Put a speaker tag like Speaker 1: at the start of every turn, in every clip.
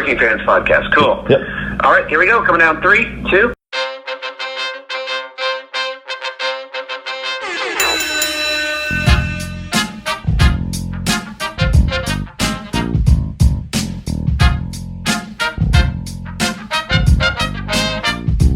Speaker 1: Working Fans Podcast. Cool.
Speaker 2: Yep.
Speaker 1: All right, here we go. Coming down 3, 2.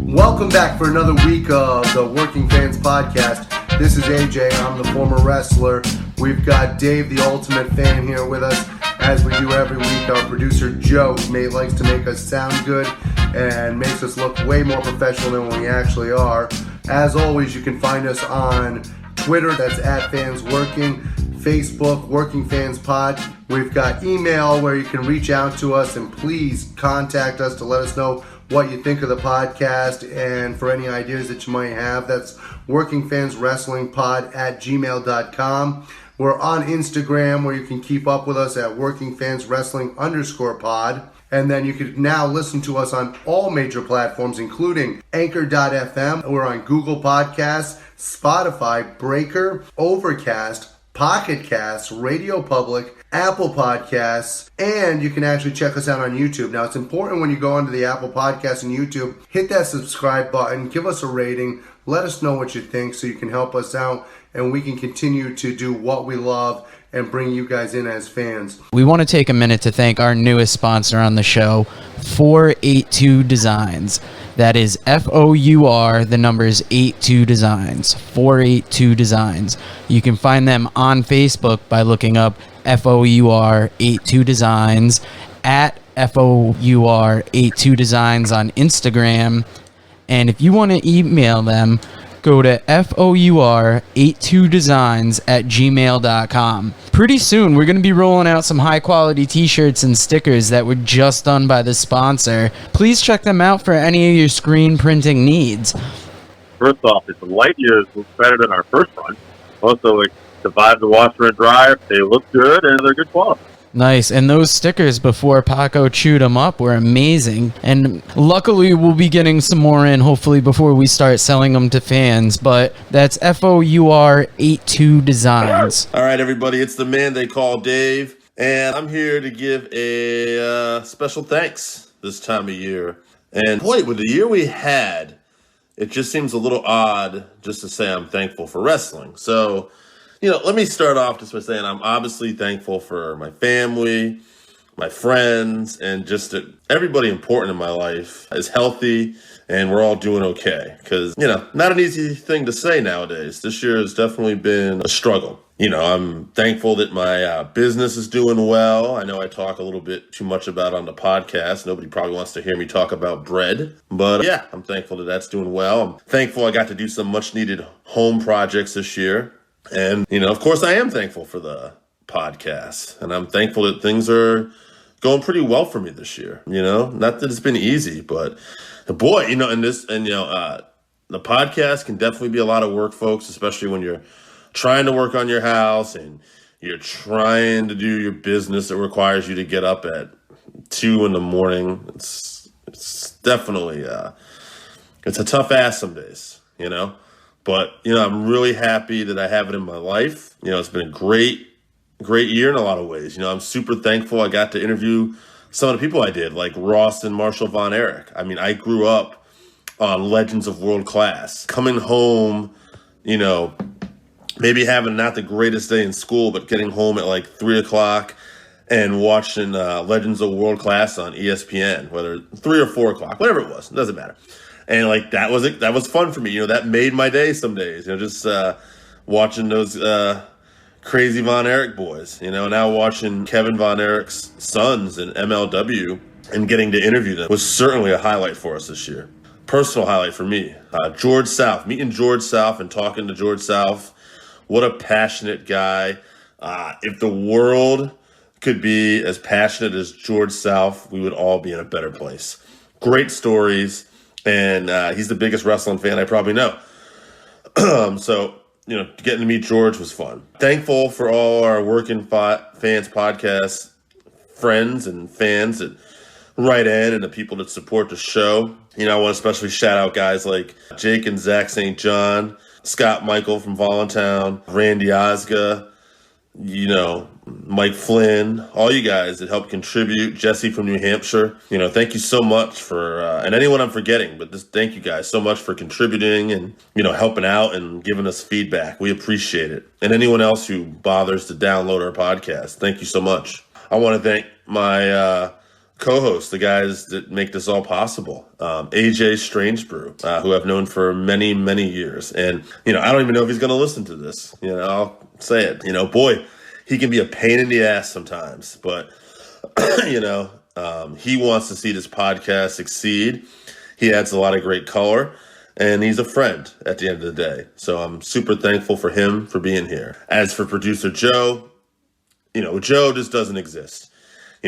Speaker 3: Welcome back for another week of the Working Fans Podcast. This is AJ. I'm the former wrestler. We've got Dave, the ultimate fan, here with us. As we do every week, our producer Joe likes to make us sound good and makes us look way more professional than we actually are. As always, you can find us on Twitter, that's @FansWorking, Facebook, Working Fans Pod. We've got email where you can reach out to us and please contact us to let us know what you think of the podcast and for any ideas that you might have. That's workingfanswrestlingpod@gmail.com. We're on Instagram where you can keep up with us at workingfanswrestling_pod. And then you can now listen to us on all major platforms, including Anchor.fm. We're on Google Podcasts, Spotify, Breaker, Overcast, Pocket Casts, Radio Public, Apple Podcasts, and you can actually check us out on YouTube. Now, it's important when you go onto the Apple Podcasts and YouTube, hit that subscribe button, give us a rating, let us know what you think so you can help us out and we can continue to do what we love and bring you guys in as fans.
Speaker 4: We want to take a minute to thank our newest sponsor on the show, 482 Designs. That is FOUR, the numbers 82 Designs, 482 Designs. You can find them on Facebook by looking up FOUR 82 Designs, at FOUR 82 Designs on Instagram. And if you want to email them, go to FOUR82designs@gmail.com. Pretty soon, we're going to be rolling out some high-quality t-shirts and stickers that were just done by the sponsor. Please check them out for any of your screen printing needs.
Speaker 2: First off, it's a light years better than our first run. Also, like, survive the washer and dryer. They look good, and they're good quality.
Speaker 4: Nice. And those stickers before Paco chewed them up were amazing. And luckily, we'll be getting some more in, hopefully, before we start selling them to fans. But that's FOUR 82 Designs.
Speaker 5: All right, everybody. It's the man they call Dave. And I'm here to give a special thanks this time of year. And boy, with the year we had, it just seems a little odd just to say I'm thankful for wrestling. So, let me start off just by saying I'm obviously thankful for my family, my friends, and just that everybody important in my life is healthy and we're all doing okay. Because, not an easy thing to say nowadays. This year has definitely been a struggle. I'm thankful that my business is doing well. I know I talk a little bit too much about on the podcast. Nobody probably wants to hear me talk about bread. But yeah, I'm thankful that that's doing well. I'm thankful I got to do some much needed home projects this year. And, of course, I am thankful for the podcast. And I'm thankful that things are going pretty well for me this year. Not that it's been easy, but boy, the podcast can definitely be a lot of work, folks, especially when you're trying to work on your house and you're trying to do your business that requires you to get up at 2 a.m. It's definitely, it's a tough ass some days, But, I'm really happy that I have it in my life. It's been a great year in a lot of ways. I'm super thankful I got to interview some of the people I did, like Ross and Marshall Von Erich. I mean, I grew up on Legends of World Class. Coming home, maybe having not the greatest day in school, but getting home at like 3 o'clock and watching Legends of World Class on ESPN, whether 3 or 4 o'clock, whatever it was, it doesn't matter. And like that was fun for me. That made my day some days. Just watching those crazy Von Erich boys. Now watching Kevin Von Erich's sons in MLW and getting to interview them was certainly a highlight for us this year. Personal highlight for me. George South, meeting George South and talking to George South. What a passionate guy. If the world could be as passionate as George South, we would all be in a better place. Great stories. And he's the biggest wrestling fan I probably know. So, getting to meet George was fun. Thankful for all our Working Fans Podcast friends and fans that write in and the people that support the show. I want to especially shout out guys like Jake and Zach St. John, Scott Michael from Voluntown, Randy Osga, Mike Flynn, all you guys that helped contribute, Jesse from New Hampshire. Thank you so much for, and anyone I'm forgetting, but just thank you guys so much for contributing and, helping out and giving us feedback. We appreciate it. And anyone else who bothers to download our podcast, thank you so much. I want to thank my co-hosts, the guys that make this all possible, AJ Strangebrew, who I've known for many, many years. And, I don't even know if he's going to listen to this. I'll say it. Boy, he can be a pain in the ass sometimes, but, he wants to see this podcast succeed. He adds a lot of great color, and he's a friend at the end of the day. So I'm super thankful for him for being here. As for producer Joe, Joe just doesn't exist.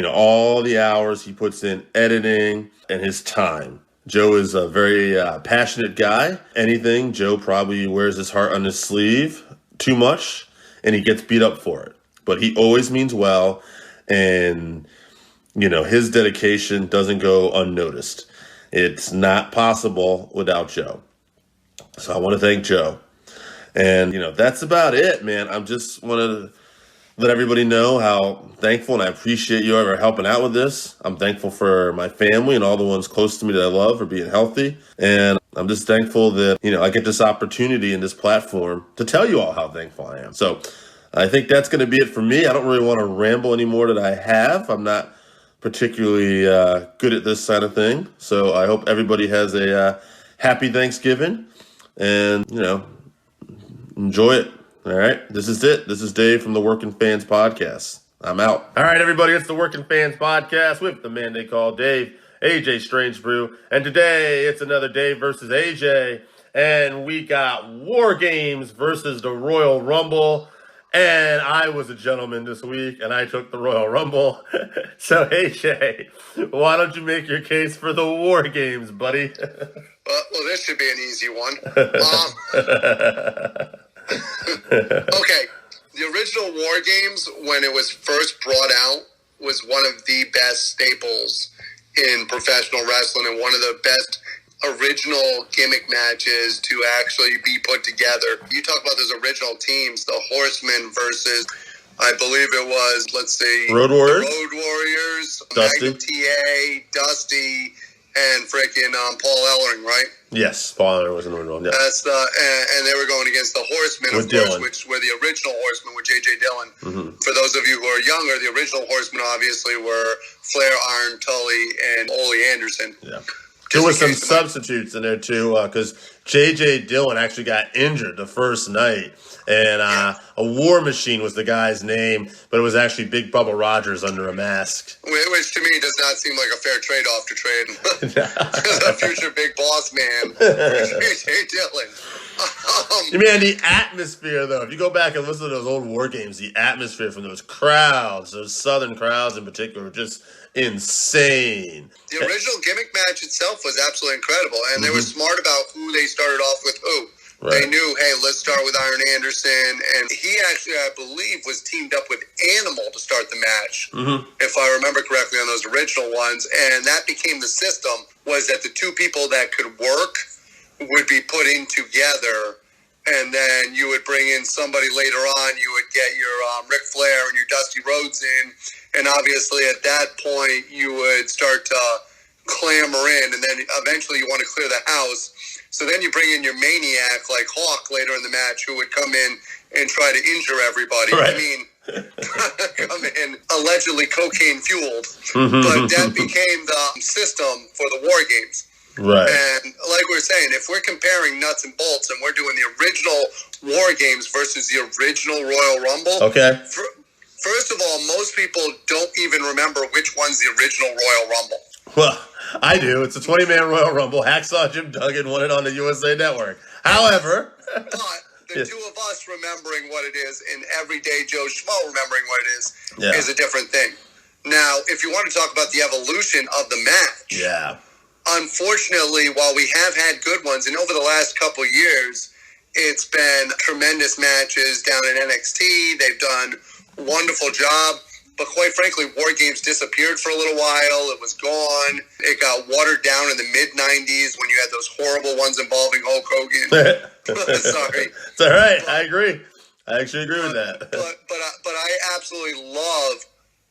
Speaker 5: All the hours he puts in editing and his time. Joe is a very passionate guy. Anything, Joe probably wears his heart on his sleeve too much, and he gets beat up for it. But he always means well, and, his dedication doesn't go unnoticed. It's not possible without Joe. So I want to thank Joe. And, that's about it, man. I just want to let everybody know how thankful and I appreciate you ever helping out with this. I'm thankful for my family and all the ones close to me that I love for being healthy. And I'm just thankful that, I get this opportunity and this platform to tell you all how thankful I am. So I think that's going to be it for me. I don't really want to ramble anymore than I have. I'm not particularly good at this side of thing. So I hope everybody has a happy Thanksgiving and, enjoy it. All right. This is it. This is Dave from the Working Fans Podcast. I'm out. All right, everybody. It's the Working Fans Podcast with the man they call Dave, AJ Strangebrew. And today it's another Dave versus AJ. And we got War Games versus the Royal Rumble. And I was a gentleman this week, and I took the Royal Rumble. So, AJ, why don't you make your case for the War Games, buddy?
Speaker 3: Well, this should be an easy one. Okay, the original War Games, when it was first brought out, was one of the best staples in professional wrestling and one of the best original gimmick matches to actually be put together. You talk about those original teams, the Horsemen versus, I believe it was, let's see,
Speaker 5: Road Warriors,
Speaker 3: Dusty, Magnum TA, Dusty, and freaking Paul Ellering, right?
Speaker 5: Yes, Paul Ellering was in the Road Warriors. Yeah.
Speaker 3: That's and they were going against the Horsemen,
Speaker 5: with
Speaker 3: of course,
Speaker 5: Dillon,
Speaker 3: which were the original Horsemen with J.J. Dillon. Mm-hmm. For those of you who are younger, the original Horsemen obviously were Flair, Iron, Tully, and Ole Anderson. Yeah.
Speaker 5: There were some substitutes in there, too, because J.J. Dillon actually got injured the first night, and a War Machine was the guy's name, but it was actually Big Bubba Rogers under a mask.
Speaker 3: Which to me does not seem like a fair trade-off to trade a future big boss man, J.J. Dillon.
Speaker 5: Man, the atmosphere, though, if you go back and listen to those old War Games, the atmosphere from those crowds, those Southern crowds in particular, were just insane.
Speaker 3: The original gimmick match itself was absolutely incredible, and they were smart about who they started off with who. Right. They knew, hey, let's start with Iron Anderson, and he actually, I believe, was teamed up with Animal to start the match, if I remember correctly on those original ones, and that became the system, was that the two people that could work would be put in together, and then you would bring in somebody later on. You would get your Ric Flair and your Dusty Rhodes in, and obviously at that point you would start to clamor in, and then eventually you want to clear the house. So then you bring in your maniac like Hawk later in the match, who would come in and try to injure everybody. Right. I mean, come in allegedly cocaine fueled, but that became the system for the War Games.
Speaker 5: Right.
Speaker 3: And like we were saying, if we're comparing nuts and bolts and we're doing the original War Games versus the original Royal Rumble,
Speaker 5: okay.
Speaker 3: First of all, most people don't even remember which one's the original Royal Rumble.
Speaker 5: Well, I do. It's a 20-man Royal Rumble. Hacksaw Jim Duggan won it on the USA Network. However,
Speaker 3: but the two of us remembering what it is and everyday Joe Schmo remembering what it is a different thing. Now, if you want to talk about the evolution of the match, unfortunately, while we have had good ones, and over the last couple years, it's been tremendous matches down in NXT. They've done a wonderful job. But quite frankly, War Games disappeared for a little while. It was gone. It got watered down in the mid-'90s when you had those horrible ones involving Hulk Hogan. Sorry.
Speaker 5: It's all right. I agree. I actually agree with that.
Speaker 3: But I absolutely love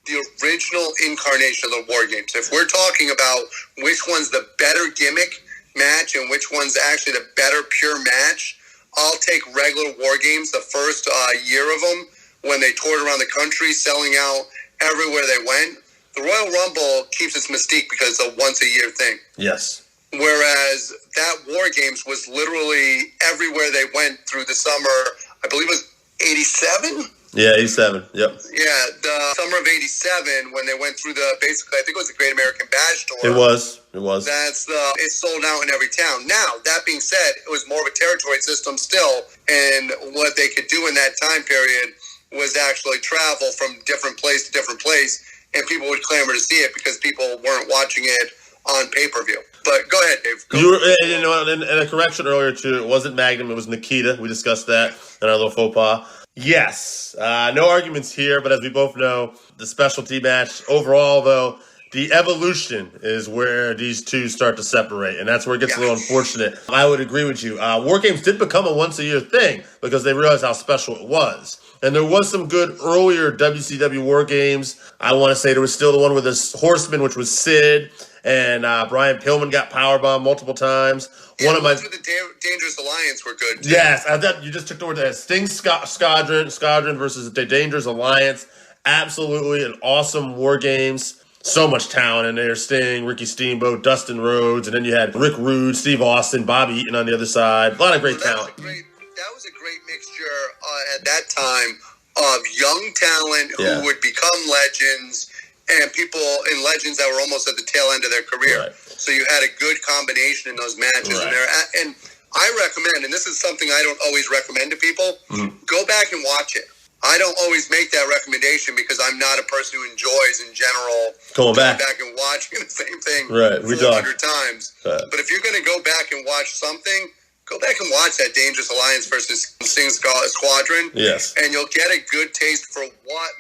Speaker 3: the original incarnation of the War Games. If we're talking about which one's the better gimmick match and which one's actually the better pure match, I'll take regular War Games, the first year of them, when they toured around the country, selling out everywhere they went. The Royal Rumble keeps its mystique because it's a once-a-year thing.
Speaker 5: Yes.
Speaker 3: Whereas that War Games was literally everywhere they went through the summer, I believe it was 87?
Speaker 5: Yeah, 87. Yep.
Speaker 3: Yeah, the summer of 87 when they went through basically, I think it was the Great American Bash tour.
Speaker 5: It was.
Speaker 3: It's sold out in every town. Now, that being said, it was more of a territory system still, and what they could do in that time period was actually travel from different place to different place, and people would clamor to see it because people weren't watching it on pay-per-view. But go ahead, Dave.
Speaker 5: And a correction earlier, too. It wasn't Magnum. It was Nikita. We discussed that in our little faux pas. Yes. No arguments here, but as we both know, the specialty match overall, though, the evolution is where these two start to separate, and that's where it gets a little unfortunate. I would agree with you. War Games did become a once-a-year thing because they realized how special it was. And there was some good earlier WCW War Games. I want to say there was still the one with the Horseman, which was Sid, and Brian Pillman got powerbombed multiple times.
Speaker 3: One of with the Dangerous Alliance were good, too.
Speaker 5: Yes, I thought you just took the word that. Sting Squadron versus the Dangerous Alliance. Absolutely an awesome War Games. So much talent in there. Sting, Ricky Steamboat, Dustin Rhodes, and then you had Rick Rude, Steve Austin, Bobby Eaton on the other side. A lot of great talent.
Speaker 3: That was a great mixture at that time of young talent who would become legends and people in legends that were almost at the tail end of their career.
Speaker 5: Right.
Speaker 3: So you had a good combination in those matches.
Speaker 5: Right.
Speaker 3: And I recommend, and this is something I don't always recommend to people, go back and watch it. I don't always make that recommendation because I'm not a person who enjoys, in general,
Speaker 5: going back
Speaker 3: and watching the same thing
Speaker 5: 400
Speaker 3: times. But if you're going to go back and watch something, go back and watch that Dangerous Alliance versus Sting Squadron.
Speaker 5: Yes.
Speaker 3: And you'll get a good taste for what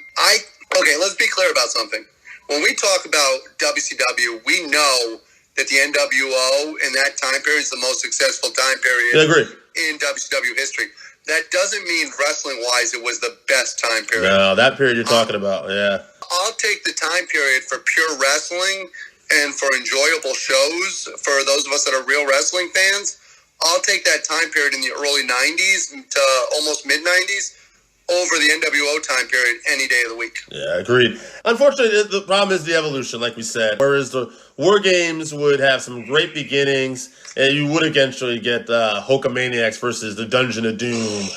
Speaker 3: Okay, let's be clear about something. When we talk about WCW, we know that the NWO in that time period is the most successful time period in WCW history. That doesn't mean wrestling-wise it was the best time period.
Speaker 5: No, that period you're talking about, yeah.
Speaker 3: I'll take the time period for pure wrestling and for enjoyable shows for those of us that are real wrestling fans. I'll take that time period in the early 90s to almost mid-90s over the NWO time period any day of the week.
Speaker 5: Yeah, agreed. Unfortunately, the problem is the evolution, like we said. Whereas the War Games would have some great beginnings, and you would eventually get Hulkamaniacs versus the Dungeon of Doom.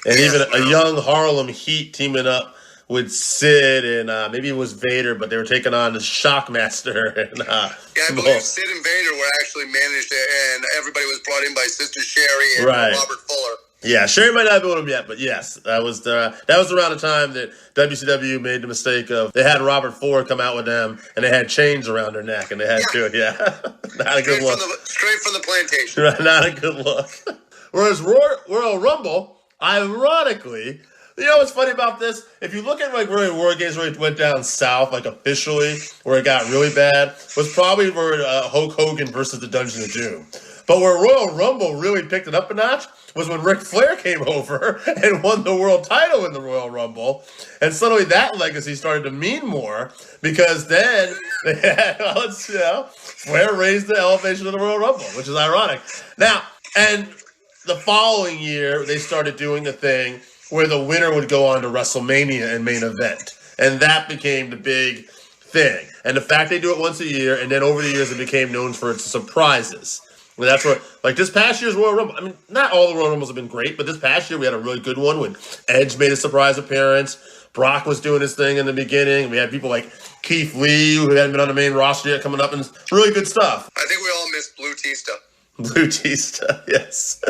Speaker 5: And even a young Harlem Heat teaming up with Sid and maybe it was Vader, but they were taking on the Shockmaster. And,
Speaker 3: I believe Sid and Vader were actually managed, and everybody was brought in by Sister Sherry and Robert Fuller.
Speaker 5: Yeah, Sherry might not have been with him yet, but yes, that was around the time that WCW made the mistake of they had Robert Fuller come out with them, and they had chains around their neck, and they had not a good look.
Speaker 3: Straight from the plantation.
Speaker 5: Right, not a good look. Whereas Royal Rumble, ironically, you know what's funny about this? If you look at like where War Games really went down south, like officially, where it got really bad, was probably where Hulk Hogan versus the Dungeon of Doom. But where Royal Rumble really picked it up a notch was when Ric Flair came over and won the world title in the Royal Rumble. And suddenly that legacy started to mean more because then they had, Flair raised the elevation of the Royal Rumble, which is ironic. Now, and the following year, they started doing a thing where the winner would go on to WrestleMania and main event. And that became the big thing. And the fact they do it once a year, and then over the years it became known for its surprises. And that's where, like this past year's Royal Rumble, I mean, not all the Royal Rumbles have been great, but this past year we had a really good one when Edge made a surprise appearance. Brock was doing his thing in the beginning. We had people like Keith Lee, who hadn't been on the main roster yet, coming up, and really good stuff.
Speaker 3: I think we all missed Blue Tista.
Speaker 5: Blue Tista, yes.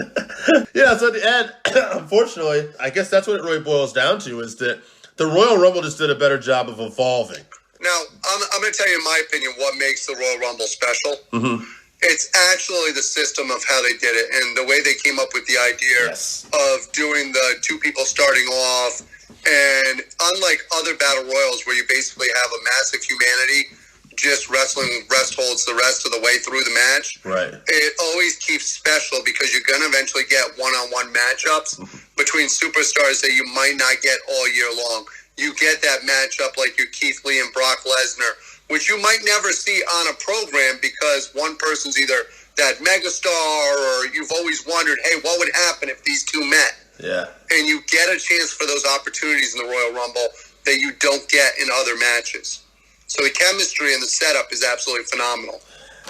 Speaker 5: Yeah, so at the end, unfortunately, I guess that's what it really boils down to, is that the Royal Rumble just did a better job of evolving.
Speaker 3: Now, I'm going to tell you, in my opinion, what makes the Royal Rumble special.
Speaker 5: Mm-hmm.
Speaker 3: It's actually the system of how they did it and the way they came up with the idea of doing the two people starting off. And unlike other battle royals where you basically have a massive humanity just wrestling rest holds the rest of the way through the match.
Speaker 5: Right.
Speaker 3: It always keeps special because you're going to eventually get one-on-one matchups between superstars that you might not get all year long. You get that matchup like your Keith Lee and Brock Lesnar, which you might never see on a program because one person's either that megastar or you've always wondered, hey, what would happen if these two met?
Speaker 5: Yeah.
Speaker 3: And you get a chance for those opportunities in the Royal Rumble that you don't get in other matches. So the chemistry and the setup is absolutely phenomenal.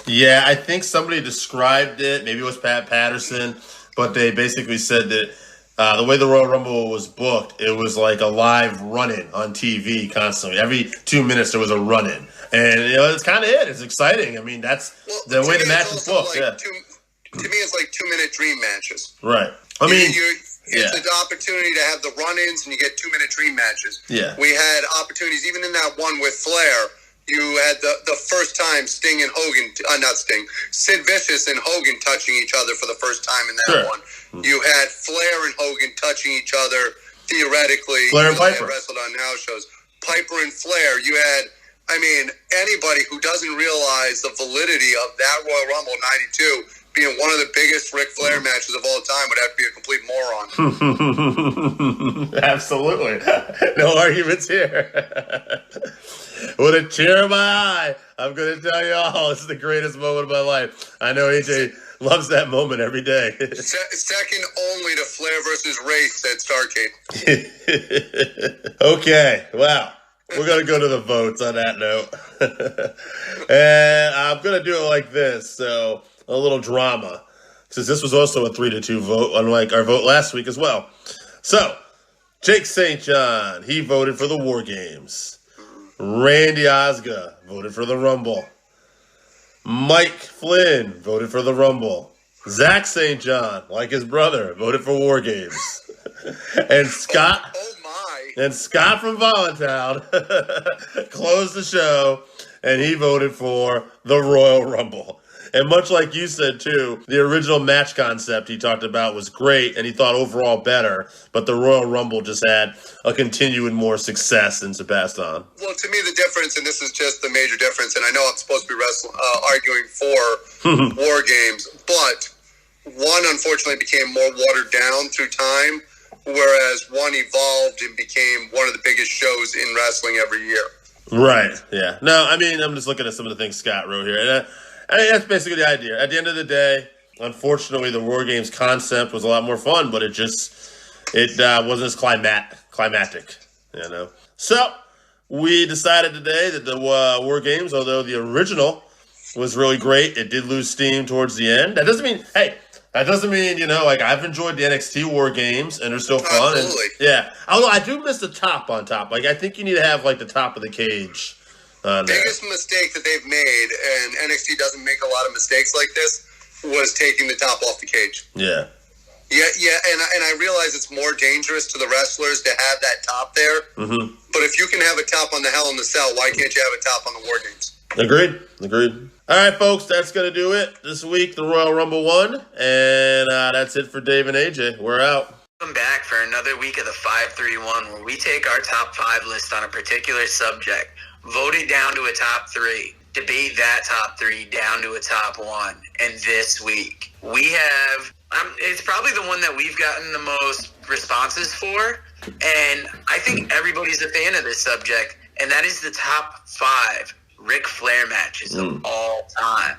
Speaker 5: Yeah, I think somebody described it, maybe it was Pat Patterson, but they basically said that the way the Royal Rumble was booked, it was like a live run-in on TV constantly. Every 2 minutes there was a run-in. And, it's kind of it. It's exciting. I mean, that's the way the match is booked.
Speaker 3: To me, it's like 2-minute dream matches.
Speaker 5: Right. I mean,
Speaker 3: it's an opportunity to have the run-ins and you get 2-minute dream matches.
Speaker 5: Yeah.
Speaker 3: We had opportunities, even in that one with Flair, you had the first time Sting and Hogan, not Sting, Sid Vicious and Hogan touching each other for the first time in that one. You had Flair and Hogan touching each other, theoretically.
Speaker 5: Flair and Piper.
Speaker 3: Wrestled on house shows. Piper and Flair. You had, anybody who doesn't realize the validity of that Royal Rumble 92 being one of the biggest Ric Flair matches of all time would have to be a complete moron.
Speaker 5: Absolutely. No arguments here. With a tear in my eye, I'm going to tell you all, this is the greatest moment of my life. I know AJ loves that moment every day.
Speaker 3: Second only to Flair versus Race at Starrcade.
Speaker 5: Okay, wow. We're going to go to the votes on that note. And I'm going to do it like this, so a little drama. Since this was also a 3-2 vote, unlike our vote last week as well. So, Jake St. John, he voted for the War Games. Randy Osga voted for the Rumble. Mike Flynn voted for the Rumble. Zach St. John, like his brother, voted for War Games. And Scott from Voluntown closed the show, and he voted for the Royal Rumble. And much like you said, too, the original match concept he talked about was great, and he thought overall better, but the Royal Rumble just had a continued more success than surpassed on.
Speaker 3: Well, to me, the difference, and this is just the major difference, and I know I'm supposed to be arguing for War Games, but one, unfortunately, became more watered down through time, whereas one evolved and became one of the biggest shows in wrestling every year.
Speaker 5: Right, yeah. No, I'm just looking at some of the things Scott wrote here, and that's basically the idea. At the end of the day, unfortunately, the War Games concept was a lot more fun, but it wasn't as climactic, So, we decided today that the War Games, although the original was really great, it did lose steam towards the end. That doesn't mean, I've enjoyed the NXT War Games, and they're still fun.
Speaker 3: Absolutely.
Speaker 5: And, although I do miss the top on top. I think you need to have, the top of the cage.
Speaker 3: Biggest mistake that they've made, and NXT doesn't make a lot of mistakes like this, was taking the top off the cage.
Speaker 5: Yeah.
Speaker 3: Yeah, and I realize it's more dangerous to the wrestlers to have that top there. Mm-hmm. But if you can have a top on the Hell in the Cell, why can't you have a top on the War Games?
Speaker 5: Agreed. All right, folks, that's going to do it this week. The Royal Rumble won, and that's it for Dave and AJ. We're out.
Speaker 6: Welcome back for another week of the 531, where we take our top 5 list on a particular subject, vote it down to a top 3, debate that top 3 down to a top 1. And this week, we have, it's probably the one that we've gotten the most responses for, and I think everybody's a fan of this subject, and that is the top 5 Ric Flair matches of all time.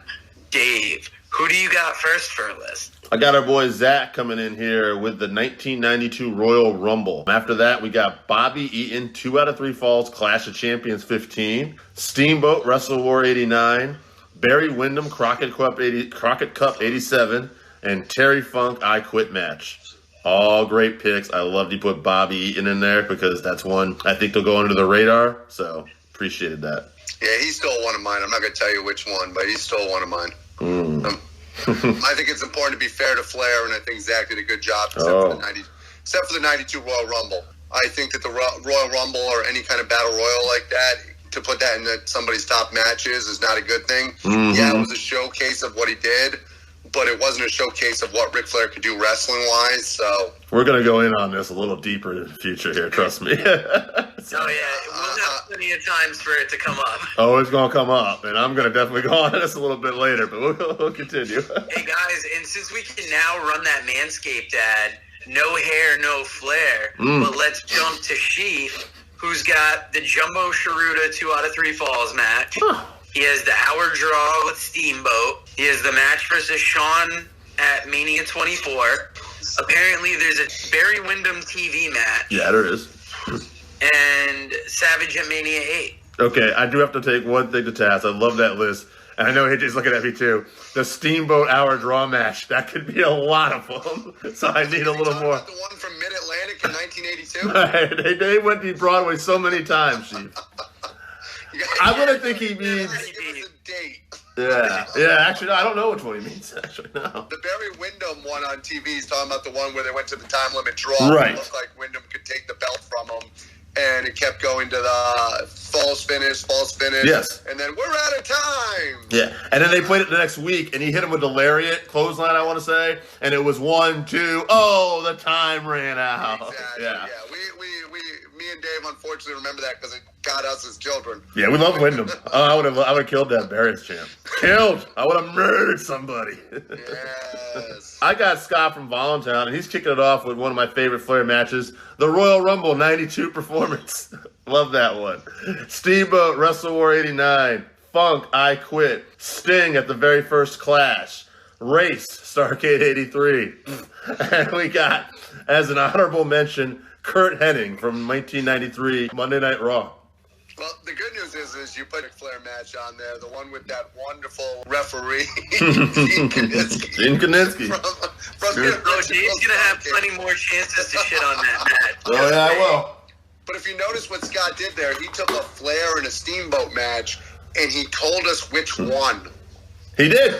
Speaker 6: Dave, who do you got first for a list?
Speaker 5: I got our boy Zach coming in here with the 1992 Royal Rumble. After that, we got Bobby Eaton, 2 out of 3 Falls, Clash of Champions 15, Steamboat, Wrestle War 89, Barry Windham, Crockett Cup 87, and Terry Funk, I Quit match. All great picks. I loved you put Bobby Eaton in there because that's one I think they'll go under the radar, so appreciated that.
Speaker 3: Yeah, he stole one of mine. I'm not going to tell you which one, but he stole one of mine. I think it's important to be fair to Flair, and I think Zach did a good job except for the 92 Royal Rumble. I think that the Royal Rumble or any kind of battle royal like that, to put that in somebody's top matches is not a good thing. Mm-hmm. Yeah, it was a showcase of what he did, but it wasn't a showcase of what Ric Flair could do wrestling-wise, so...
Speaker 5: We're going to go in on this a little deeper in the future here, trust me.
Speaker 6: Oh, yeah. We'll have plenty of times for it to come up.
Speaker 5: Oh, it's going to come up, and I'm going to definitely go on this a little bit later, but we'll continue.
Speaker 6: Hey, guys, and since we can now run that Manscaped ad, no hair, no flair, but let's jump to Sheath, who's got the Jumbo Sharuda 2 out of 3 falls match. He has the hour draw with Steamboat. He has the match versus Shawn at Mania 24. Apparently, there's a Barry Windham TV match.
Speaker 5: Yeah, there is.
Speaker 6: And Savage at Mania 8.
Speaker 5: Okay, I do have to take one thing to task. I love that list. And I know AJ's looking at me too. The Steamboat hour draw match. That could be a lot of them. So I need a little more.
Speaker 3: About the one from Mid-Atlantic in 1982?
Speaker 5: They went to Broadway so many times, Chief. I'm going to think he means...
Speaker 3: Give us a date.
Speaker 5: Yeah. Actually, no, I don't know which one he means. Actually, no.
Speaker 3: The Barry Windham one on TV is talking about the one where they went to the time limit draw.
Speaker 5: Right.
Speaker 3: It looked like Windham could take the belt from him. And it kept going to the false finish.
Speaker 5: Yes.
Speaker 3: And then we're out of time.
Speaker 5: Yeah. And then they played it the next week, and he hit him with the lariat clothesline, I want to say. And it was 1, 2, oh, the time ran out.
Speaker 3: Exactly.
Speaker 5: Yeah.
Speaker 3: Me and Dave unfortunately remember that because it got us as children.
Speaker 5: Yeah, we love Wyndham. I would have killed that Barrett's champ. Killed. I would have murdered somebody.
Speaker 3: Yes.
Speaker 5: I got Scott from Voluntown, and he's kicking it off with one of my favorite Flair matches, the Royal Rumble 92 performance. Love that one. Steamboat, Wrestle War 89. Funk, I Quit. Sting at the very first Clash. Race, Starrcade 83. And we got, as an honorable mention, Kurt Hennig from 1993 Monday Night Raw.
Speaker 3: Well, the good news is you put a Flair match on there, the one with that wonderful referee, Gene Kiniski.
Speaker 5: Gene Kiniski.
Speaker 6: Dave's going to have plenty more chances to shit on that match.
Speaker 5: Oh, yeah, I will.
Speaker 3: But if you notice what Scott did there, he took a Flair and a Steamboat match, and he told us which one.
Speaker 5: He did.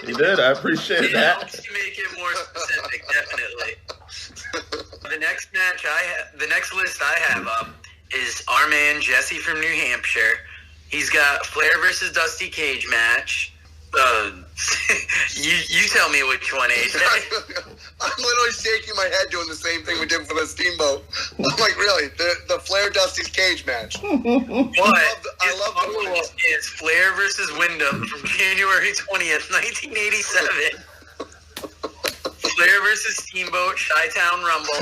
Speaker 5: I appreciate
Speaker 6: It
Speaker 5: that.
Speaker 6: helps to make it more specific, definitely. The next list I have up is our man Jesse from New Hampshire. He's got Flair versus Dusty Cage match. You tell me which one, AJ.
Speaker 3: I'm literally shaking my head doing the same thing we did for the Steamboat. I'm like, really? The Flair Dusty Cage match.
Speaker 6: But I love the it's Flair versus Wyndham from January 20th, 1987. Flair versus Steamboat, Chi-Town Rumble.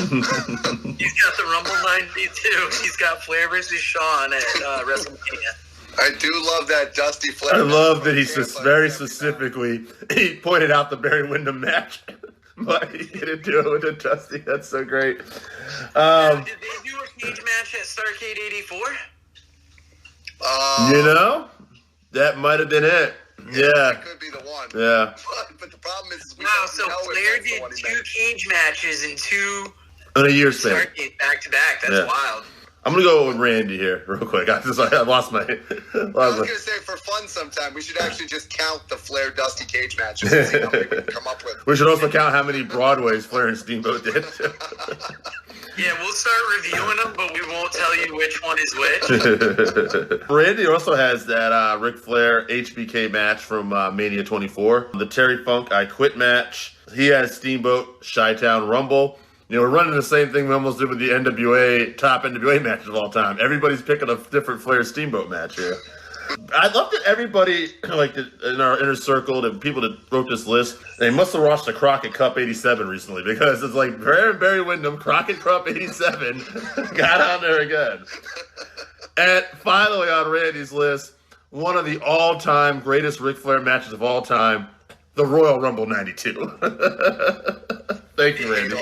Speaker 6: He's got the Rumble 92. He's got Flair versus Shawn at WrestleMania.
Speaker 3: I do love that Dusty Flair.
Speaker 5: I love that he very specifically he pointed out the Barry Windham match, but he didn't do it with the Dusty. That's so great.
Speaker 6: Did they do a cage match at Starrcade 84?
Speaker 5: That might have been it. Yeah.
Speaker 3: That could be the one.
Speaker 5: Yeah.
Speaker 3: But the problem is we
Speaker 6: Wow,
Speaker 3: don't
Speaker 6: so
Speaker 3: know if
Speaker 6: Flair
Speaker 3: that's the
Speaker 6: did
Speaker 3: one he
Speaker 6: 2
Speaker 3: meant.
Speaker 6: cage matches in 2
Speaker 5: In a year span.
Speaker 6: Starrcade back-to-back. That's wild.
Speaker 5: I'm going to go with Randy here real quick. I lost my...
Speaker 3: I was going to say, for fun sometime, we should actually just count the Flair Dusty Cage matches and see how many we can come up with.
Speaker 5: We should also count how many Broadways Flair and Steamboat did.
Speaker 6: Yeah, we'll start reviewing them, but we won't tell you which one is which.
Speaker 5: Randy also has that Ric Flair HBK match from Mania 24. The Terry Funk I Quit match. He has Steamboat Chi-Town Rumble. We're running the same thing we almost did with the top NWA matches of all time. Everybody's picking a different Flair Steamboat match here. I love that everybody, in our inner circle, the people that wrote this list, they must have watched the Crockett Cup 87 recently, because it's like Barry Windham, Crockett Cup 87, got on there again. And finally on Randy's list, one of the all-time greatest Ric Flair matches of all time, the Royal Rumble 92. Thank you, Randy.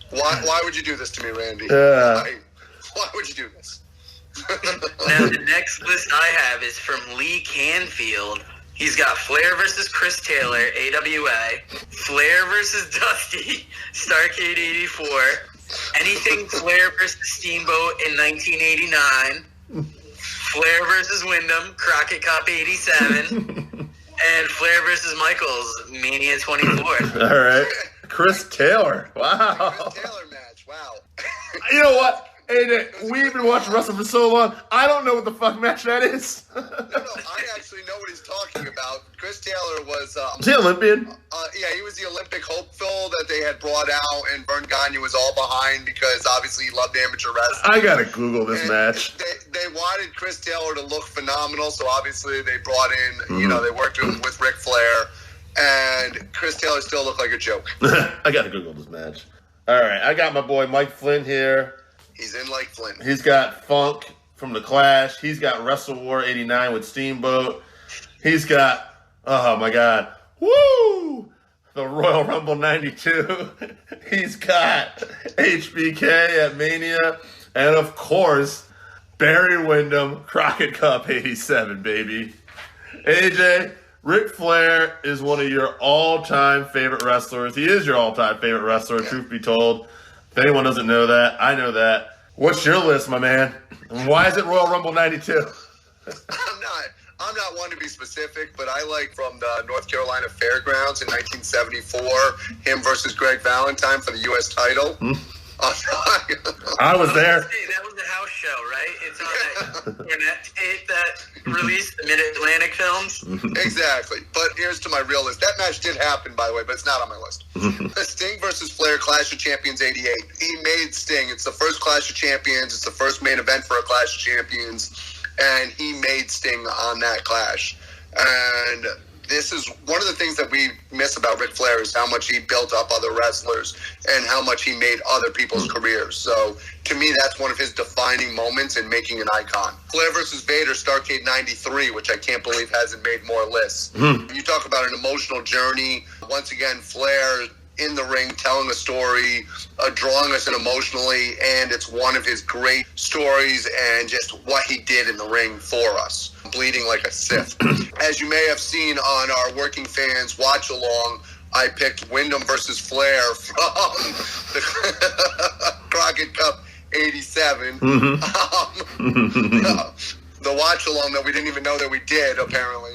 Speaker 3: Why would you do this to me, Randy?
Speaker 5: Yeah.
Speaker 3: Why would you do this?
Speaker 6: Now, the next list I have is from Lee Canfield. He's got Flair versus Chris Taylor, AWA. Flair versus Dusty, Starrcade 84. Anything Flair versus Steamboat in 1989. Flair versus Wyndham, Crockett Cup 87. And Flair versus Michaels, Mania 24.
Speaker 5: All right. Chris Taylor. Wow.
Speaker 3: Chris Taylor match. Wow.
Speaker 5: You know what? Hey, we've been watching wrestling for so long, I don't know what the fuck match that is.
Speaker 3: No, I actually actually know what he's talking about. Chris Taylor was...
Speaker 5: Is he Olympian?
Speaker 3: Yeah, he was the Olympic hopeful that they had brought out, and Vern Gagne was all behind because obviously he loved amateur wrestling.
Speaker 5: I gotta Google this match.
Speaker 3: They wanted Chris Taylor to look phenomenal, so obviously they brought in, they worked with Ric Flair, and Chris Taylor still looked like a joke.
Speaker 5: I gotta Google this match. All right, I got my boy Mike Flynn here.
Speaker 3: He's in like Flint.
Speaker 5: He's got Funk from The Clash. He's got Wrestle War 89 with Steamboat. He's got, oh my God, woo! The Royal Rumble 92. He's got HBK at Mania. And of course, Barry Windham, Crockett Cup 87, baby. AJ, Ric Flair is one of your all-time favorite wrestlers. He is your all-time favorite wrestler, truth be told. If anyone doesn't know that, I know that. What's your list, my man? And why is it Royal Rumble 92?
Speaker 3: I'm not one to be specific, but I like from the North Carolina Fairgrounds in 1974, him versus Greg Valentine for the U.S. title.
Speaker 5: I was there.
Speaker 6: That was the house show, right? It's on that tape that released the Mid-Atlantic Films.
Speaker 3: Exactly. But here's to my real list. That match did happen, by the way, but it's not on my list. Sting versus Flair, Clash of Champions 88. He made Sting. It's the first Clash of Champions. It's the first main event for a Clash of Champions. And he made Sting on that Clash. And this is one of the things that we miss about Ric Flair is how much he built up other wrestlers and how much he made other people's careers. So to me, that's one of his defining moments in making an icon. Flair versus Vader, Starrcade 93, which I can't believe hasn't made more lists. You talk about an emotional journey. Once again, Flair in the ring telling a story, drawing us in emotionally, and it's one of his great stories and just what he did in the ring for us, bleeding like a Sith. As you may have seen on our Working Fans watch along, I picked Windham versus Flair from the Crockett Cup 87. The watch along that we didn't even know that we did, apparently.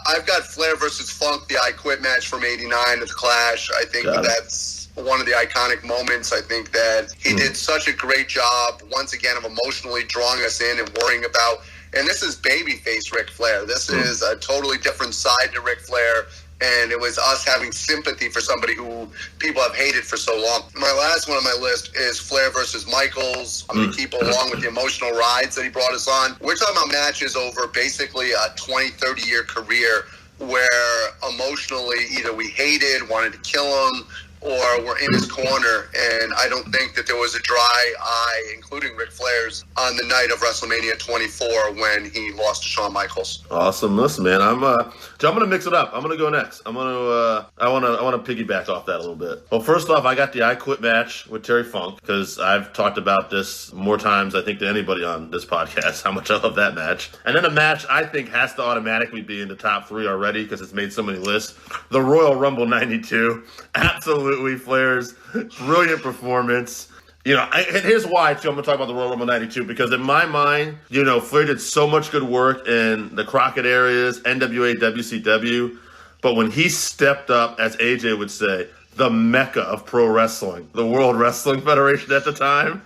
Speaker 3: I've got Flair versus Funk, the I Quit match from 89 at the Clash. I think that's one of the iconic moments. I think that he did such a great job, once again, of emotionally drawing us in and worrying about. And this is babyface Ric Flair. This is a totally different side to Ric Flair. And it was us having sympathy for somebody who people have hated for so long. My last one on my list is Flair versus Michaels. I'm going to keep along with the emotional rides that he brought us on. We're talking about matches over basically a 20, 30-year career where emotionally either we hated, wanted to kill him, or were in his corner. And I don't think that there was a dry eye, including Ric Flair's, on the night of WrestleMania 24 when he lost to Shawn Michaels.
Speaker 5: Awesome. Listen, man, I'm going to mix it up. I'm going to go next. I want to piggyback off that a little bit. Well, first off, I got the I Quit match with Terry Funk because I've talked about this more times, I think, than anybody on this podcast, how much I love that match. And then a match I think has to automatically be in the top 3 already because it's made so many lists. The Royal Rumble 92. Absolutely Flair's brilliant performance. And here's why, too. I'm going to talk about the Royal Rumble 92 because in my mind, Flair did so much good work in the Crockett areas, NWA, WCW. But when he stepped up, as AJ would say, the mecca of pro wrestling, the World Wrestling Federation at the time,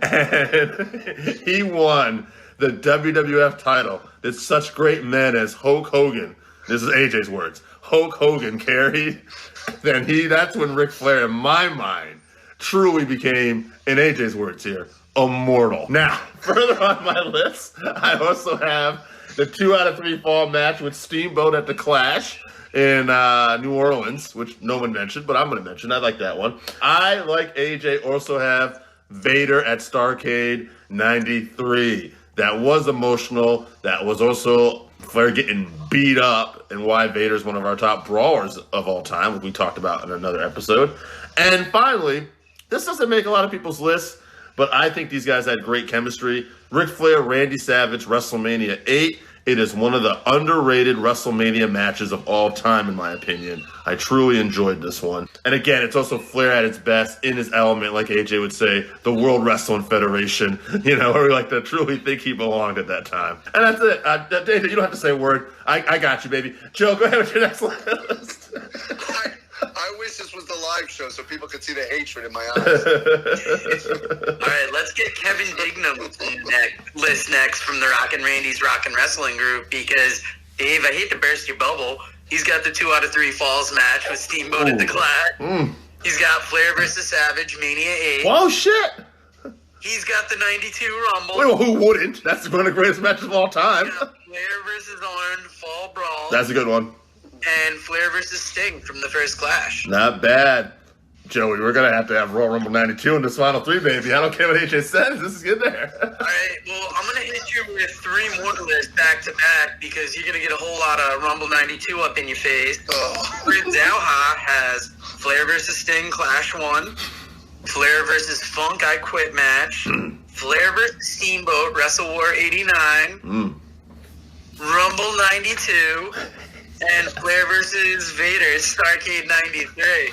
Speaker 5: and he won the WWF title that such great men as Hulk Hogan, this is AJ's words, Hulk Hogan carried, then that's when Ric Flair, in my mind, truly became, in AJ's words here, immortal. Now, further on my list, I also have the 2 out of 3 fall match with Steamboat at the Clash in New Orleans, which no one mentioned, but I'm going to mention. I like that one. I, like AJ, also have Vader at Starrcade 93. That was emotional. That was also Flair getting beat up and why Vader's one of our top brawlers of all time, which we talked about in another episode. And finally, this doesn't make a lot of people's lists, but I think these guys had great chemistry. Ric Flair, Randy Savage, WrestleMania 8. It is one of the underrated WrestleMania matches of all time, in my opinion. I truly enjoyed this one. And again, it's also Flair at its best, in his element, like AJ would say, the World Wrestling Federation, where we like to truly think he belonged at that time. And that's it. David, you don't have to say a word. I got you, baby. Joe, go ahead with your next list.
Speaker 3: I wish this was the live show so people could see the hatred in my eyes.
Speaker 6: All right, let's get Kevin Dignam list next from the Rockin' Randy's Rockin' Wrestling group because, Dave, I hate to burst your bubble. He's got the 2 out of 3 falls match with Steamboat at the Clash. He's got Flair versus Savage, Mania 8.
Speaker 5: Oh, shit.
Speaker 6: He's got the 92 Rumble.
Speaker 5: Wait, well, who wouldn't? That's one of the greatest matches of all time.
Speaker 6: He's got Flair versus Arn, Fall Brawl.
Speaker 5: That's a good one.
Speaker 6: And Flair versus Sting from the first Clash.
Speaker 5: Not bad. Joey, we're going to have Royal Rumble 92 in this final 3, baby. I don't care what AJ says. This is good there.
Speaker 6: All right, well, I'm going to hit you with 3 more lists back to back because you're going to get a whole lot of Rumble 92 up in your face. Prince Alha has Flair versus Sting Clash 1, Flair versus Funk I Quit match, Flair versus Steamboat Wrestle War 89, Rumble 92, and Flair versus Vader Starrcade 93.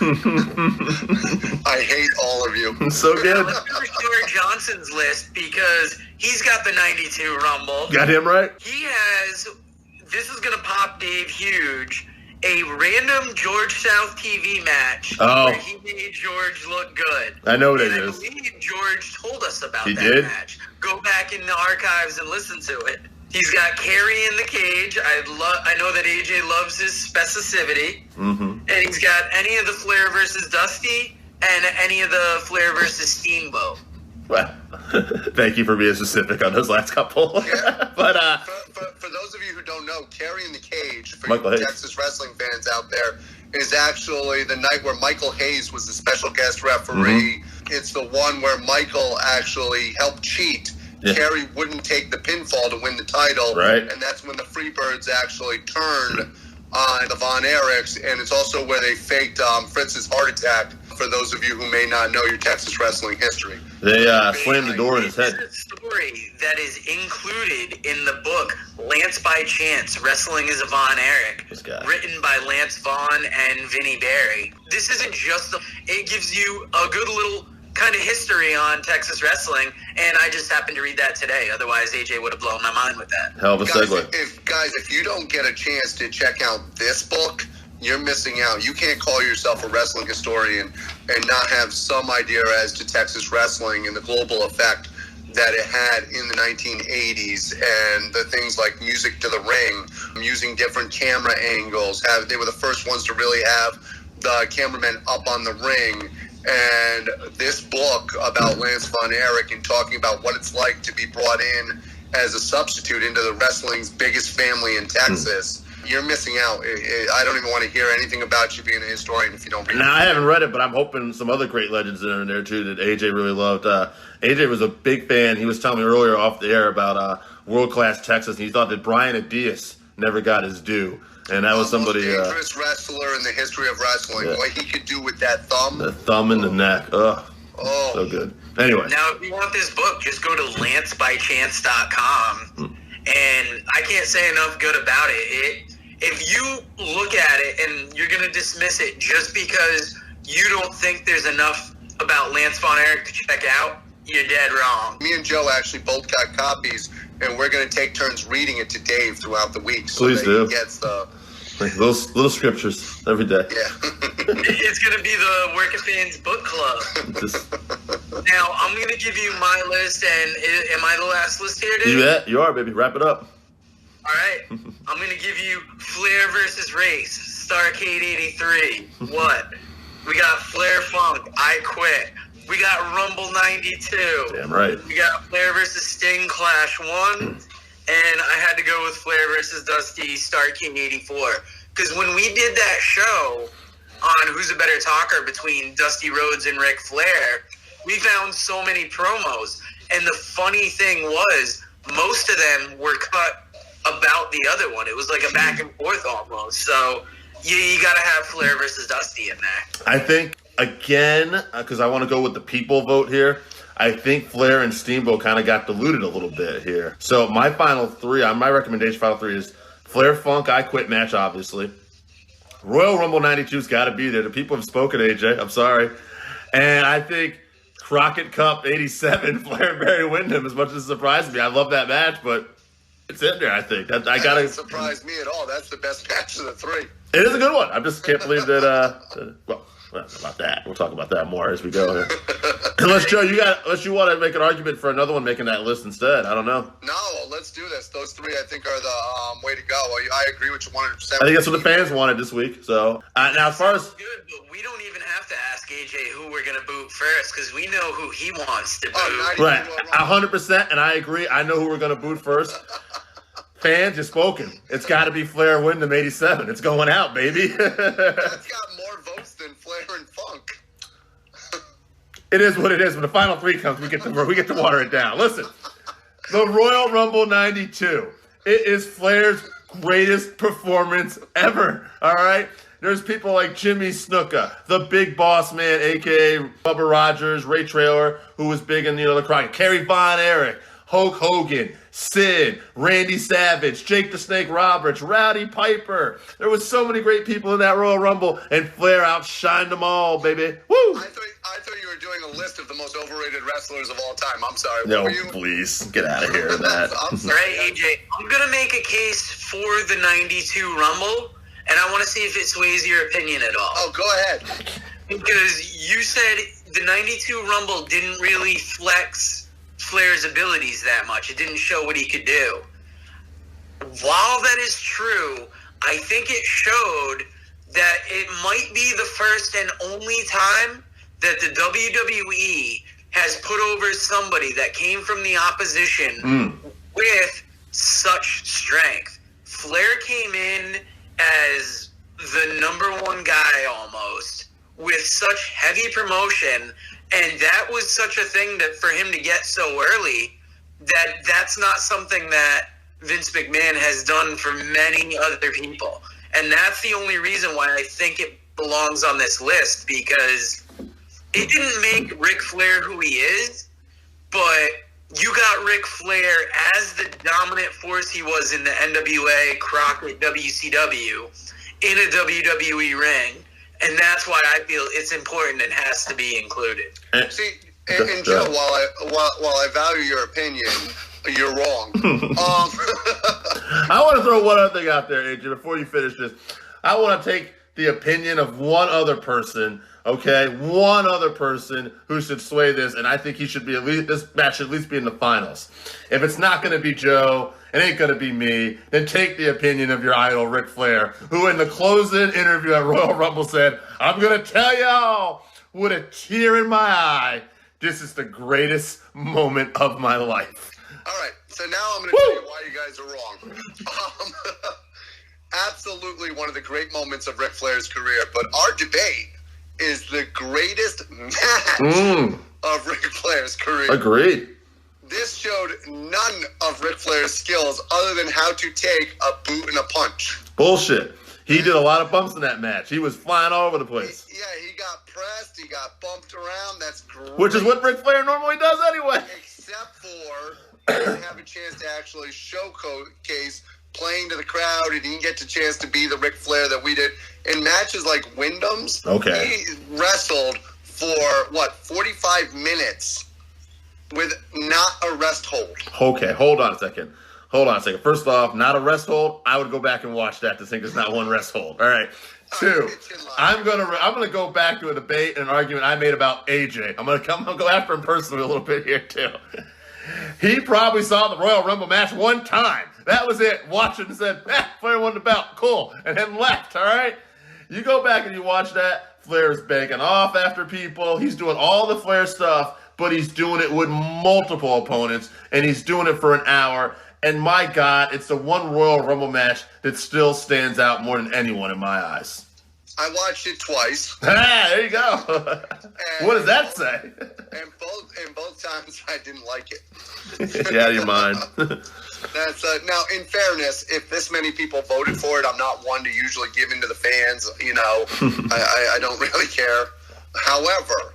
Speaker 3: I hate all of you.
Speaker 5: So good.
Speaker 6: Let's go to Stuart Johnson's list because he's got the 92 Rumble.
Speaker 5: Got him right?
Speaker 6: He has, this is going to pop Dave huge, a random George South TV match where he made George look good.
Speaker 5: I know what it
Speaker 6: and
Speaker 5: is.
Speaker 6: I believe George told us about
Speaker 5: He
Speaker 6: that
Speaker 5: did?
Speaker 6: match. Go back in the archives and listen to it. He's got Kerry in the cage. I know that AJ loves his specificity. And he's got any of the Flair versus Dusty and any of the Flair versus Steamboat.
Speaker 5: Well, thank you for being specific on those last couple.
Speaker 3: Yeah.
Speaker 5: But
Speaker 3: for those of you who don't know, Carry in the Cage, for
Speaker 5: Michael
Speaker 3: you
Speaker 5: Hayes.
Speaker 3: Texas wrestling fans out there, is actually the night where Michael Hayes was the special guest referee. It's the one where Michael actually helped cheat.
Speaker 5: Yeah.
Speaker 3: Kerry wouldn't take the pinfall to win the title.
Speaker 5: Right.
Speaker 3: And that's when the Freebirds actually turned on the Von Erichs. And it's also where they faked Fritz's heart attack, for those of you who may not know your Texas wrestling history.
Speaker 5: they slammed the door in his head.
Speaker 6: This is a story that is included in the book Lance by Chance, Wrestling as a Von Erich,
Speaker 5: This guy.
Speaker 6: written by Lance Vaughn and Vinnie Barry. This isn't just it gives you a good little kind of history on Texas wrestling, and I just happened to read that today. Otherwise, AJ would have blown my mind with that.
Speaker 5: Hell of a
Speaker 3: Guys,
Speaker 5: segue.
Speaker 3: if you don't get a chance to check out this book, you're missing out. You can't call yourself a wrestling historian and not have some idea as to Texas wrestling and the global effect that it had in the 1980s, and the things like music to the ring, using different camera angles. They were the first ones to really have the cameramen up on the ring. And this book about Lance Von Erich and talking about what it's like to be brought in as a substitute into the wrestling's biggest family in Texas, you're missing out. I don't even want to hear anything about you being a historian if you don't read it.
Speaker 5: Now, I haven't read it, but I'm hoping some other great legends are in there, too, that AJ really loved. AJ was a big fan. He was telling me earlier off the air about World Class Texas, and he thought that Brian Adias never got his due. And that was somebody...
Speaker 3: The most dangerous wrestler in the history of wrestling.
Speaker 5: Yeah.
Speaker 3: What he could do with that thumb.
Speaker 5: The thumb in the neck. Ugh.
Speaker 3: Oh.
Speaker 5: So good. Anyway.
Speaker 6: Now, if you want this book, just go to lancebychance.com. And I can't say enough good about it. If you look at it and you're going to dismiss it just because you don't think there's enough about Lance Von Erich to check out, you're dead wrong.
Speaker 3: Me and Joe actually both got copies, and we're going to take turns reading it to Dave throughout the week. So
Speaker 5: Please
Speaker 3: that
Speaker 5: do.
Speaker 3: He gets the...
Speaker 5: Like little scriptures every day.
Speaker 3: Yeah.
Speaker 6: It's going to be the Working Fans Book Club.
Speaker 5: Just,
Speaker 6: Now, I'm going to give you my list, and am I the last list here, dude?
Speaker 5: you are, baby. Wrap it up.
Speaker 6: All right. I'm going to give you Flair versus Race, Starrcade 83. What? We got Flair Funk, I Quit. We got Rumble 92.
Speaker 5: Damn right.
Speaker 6: We got Flair versus Sting Clash 1. And I had to go with Flair versus Dusty Starrcade 84. Because when we did that show on Who's a Better Talker between Dusty Rhodes and Ric Flair, we found so many promos. And the funny thing was, most of them were cut about the other one. It was like a back and forth almost. So you got to have Flair versus Dusty in there.
Speaker 5: I think, again, because I want to go with the people vote here, I think Flair and Steamboat kind of got diluted a little bit here. So my final three, my recommendation final three is Flair Funk, I Quit match, obviously. Royal Rumble 92's got to be there. The people have spoken, AJ. I'm sorry. And I think Crockett Cup 87, Flair and Barry Windham, as much as it surprised me. I love that match, but it's in there, I think.
Speaker 3: That doesn't surprise me at all. That's the best match of the three.
Speaker 5: It is a good one. I just can't believe that, well, Well, about that. We'll talk about that more as we go here. Unless you want to make an argument for another one making that list instead. I don't know.
Speaker 3: No, let's do this. Those three, I think, are the way to go. I agree with you 100%.
Speaker 5: I think that's what the fans wanted this week. So now, as far as
Speaker 6: good, but we don't even have to ask AJ who we're gonna boot first because we know who he wants to boot.
Speaker 5: right, 100%, and I agree. I know who we're going to boot first. Fans, you've spoken. It's got to be Flair Wyndham 87. It's going out, baby.
Speaker 3: That's got more votes than Flair and Funk.
Speaker 5: It is what it is. When the final three comes, we get to water it down. Listen, the Royal Rumble 92. It is Flair's greatest performance ever. All right? There's people like Jimmy Snuka, the Big Boss Man, a.k.a. Bubba Rogers, Ray Traylor, who was big in the crowd, Kerry Von Erich, Hulk Hogan, Sid, Randy Savage, Jake the Snake Roberts, Rowdy Piper. There was so many great people in that Royal Rumble, and Flair outshined them all, baby. Woo!
Speaker 3: I thought you were doing a list of the most overrated wrestlers of all time. I'm sorry.
Speaker 5: No,
Speaker 3: what were you?
Speaker 5: please, get out of here with that.
Speaker 3: I'm sorry.
Speaker 6: Right, AJ, I'm going to make a case for the 92 Rumble, and I want to see if it sways your opinion at all.
Speaker 3: Oh, go ahead.
Speaker 6: Because you said the 92 Rumble didn't really flex Flair's abilities that much. It didn't show what he could do. While that is true, I think it showed that it might be the first and only time that the WWE has put over somebody that came from the opposition with such strength. Flair came in as the number one guy almost with such heavy promotion, and that was such a thing that for him to get so early, that's not something that Vince McMahon has done for many other people. And that's the only reason why I think it belongs on this list, because it didn't make Ric Flair who he is, but you got Ric Flair as the dominant force he was in the NWA, Crockett, WCW, in a WWE ring. And that's why I feel it's important and has to be included.
Speaker 3: See, and Joe, while I value your opinion, you're wrong.
Speaker 5: I want to throw one other thing out there, AJ, before you finish this. I want to take the opinion of one other person, okay? One other person who should sway this, and I think he should be this match should at least be in the finals. If it's not going to be Joe, it ain't going to be me, then take the opinion of your idol, Ric Flair, who in the closing interview at Royal Rumble said, I'm going to tell y'all with a tear in my eye, this is the greatest moment of my life.
Speaker 3: All right, so now I'm going to tell you why you guys are wrong. Absolutely one of the great moments of Ric Flair's career, but our debate is the greatest match of Ric Flair's career.
Speaker 5: Agreed.
Speaker 3: This showed none of Ric Flair's skills other than how to take a boot and a punch.
Speaker 5: Bullshit. He did a lot of bumps in that match. He was flying all over the place.
Speaker 3: He got pressed. He got bumped around. That's great.
Speaker 5: Which is what Ric Flair normally does anyway.
Speaker 3: Except for he didn't have a chance to actually showcase playing to the crowd. He didn't get the chance to be the Ric Flair that we did. In matches like Wyndham's, he wrestled for, 45 minutes with not a rest hold.
Speaker 5: Okay, hold on a second. First off, not a rest hold. I would go back and watch that to think there's not one rest hold. All right. Two, I'm gonna go back to a debate and an argument I made about AJ. I'm gonna go after him personally a little bit here too. He probably saw the Royal Rumble match one time. That was it. Watched it and said, Flair won the belt. Cool. And then left, all right? You go back and you watch that. Flair's banking off after people. He's doing all the Flair stuff, but he's doing it with multiple opponents, and he's doing it for an hour. And my God, it's the one Royal Rumble match that still stands out more than anyone in my eyes.
Speaker 3: I watched it twice.
Speaker 5: There you go. What does that say?
Speaker 3: And both times I didn't like it.
Speaker 5: Yeah, you mind.
Speaker 3: That's now, in fairness, if this many people voted for it, I'm not one to usually give in to the fans. I don't really care. However,